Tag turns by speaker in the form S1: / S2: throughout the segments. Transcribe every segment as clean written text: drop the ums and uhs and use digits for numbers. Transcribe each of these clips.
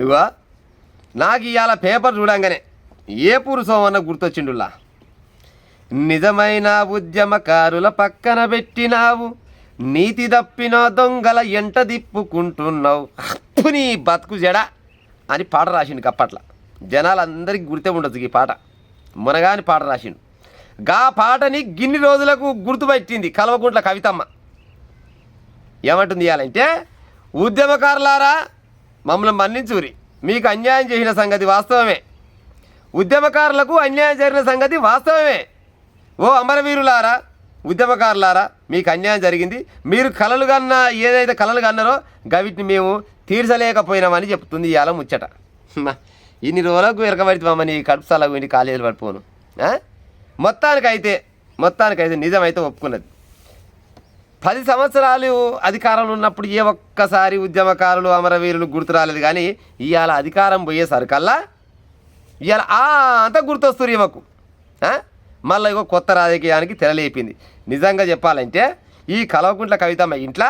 S1: ఇగో నాకు ఇవాళ పేపర్ చూడంగానే ఏపూరు సోమన్న గుర్తొచ్చిండులా. నిజమైన ఉద్యమకారుల పక్కన పెట్టినావు, నీతి తప్పిన దొంగల ఎంట దిప్పుకుంటున్నావు, నీ బతుకు జడ అని పాట రాసిండు. అప్పట్లో జనాలందరికీ గుర్తే ఉండొచ్చు ఈ పాట. మునగాని పాట రాసిండు. గా పాటని గిన్ని రోజులకు గుర్తుపెట్టింది కల్వకుంట్ల కవితమ్మ. ఏమంటుంది ఇవ్వాలంటే, ఉద్యమకారులారా మమ్మల్ని మన్నించురి, మీకు అన్యాయం చేసిన సంగతి వాస్తవమే, ఉద్యమకారులకు అన్యాయం జరిగిన సంగతి వాస్తవమే. ఓ అమరవీరులారా, ఉద్యమకారులారా, మీకు అన్యాయం జరిగింది, మీరు కలలు కన్నా ఏదైతే కలలు కన్నారో గవిటిని మేము తీర్చలేకపోయినామని చెప్తుంది ఇవాళ ముచ్చట. ఇన్ని రోజులకు వెరకబడితే నీ కడుపు సలగు ఇంటి కాలేజీలు పడిపోను. మొత్తానికైతే నిజమైతే ఒప్పుకున్నది. 10 సంవత్సరాలు అధికారంలో ఉన్నప్పుడు ఏ ఒక్కసారి ఉద్యమకారులు అమరవీరులు గుర్తు రాలేదు. కానీ ఇవాళ అధికారం పోయేసరికల్లా ఇవాళ అంతా గుర్తొస్తారు ఈమెకు. మళ్ళీ ఇగో కొత్త రాజకీయానికి తెరలేపింది. నిజంగా చెప్పాలంటే ఈ కల్వకుంట్ల కవితమ్మ ఇంట్లో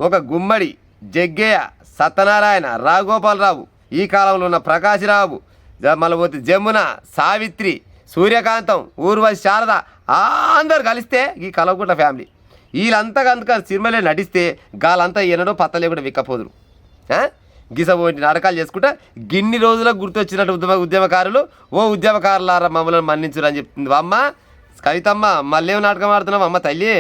S1: ఒక గుమ్మడి, జగ్గయ్య, సత్యనారాయణ, రాఘగోపాలరావు, ఈ కాలంలో ఉన్న ప్రకాశరావు, మళ్ళీ పోతే జమున, సావిత్రి, సూర్యకాంతం, ఊర్వశి, శారద అందరు కలిస్తే ఈ కల్వకుంట్ల ఫ్యామిలీ. వీళ్ళంతా కనుక సినిమాలో నటిస్తే గాలంతా ఎన్నడో పత్తలే కూడా విక్కపోదురు. గిసబోటి నాటకాలు చేసుకుంటా గిన్ని రోజులకు గుర్తొచ్చినట్టు ఉద్యమకారులు, ఓ ఉద్యమకారులారా మమ్మల్ని మన్నించురు అని చెప్తుంది. అమ్మ కవితమ్మ, మళ్ళీ ఏం నాటకం ఆడుతున్నావు అమ్మ తల్లి?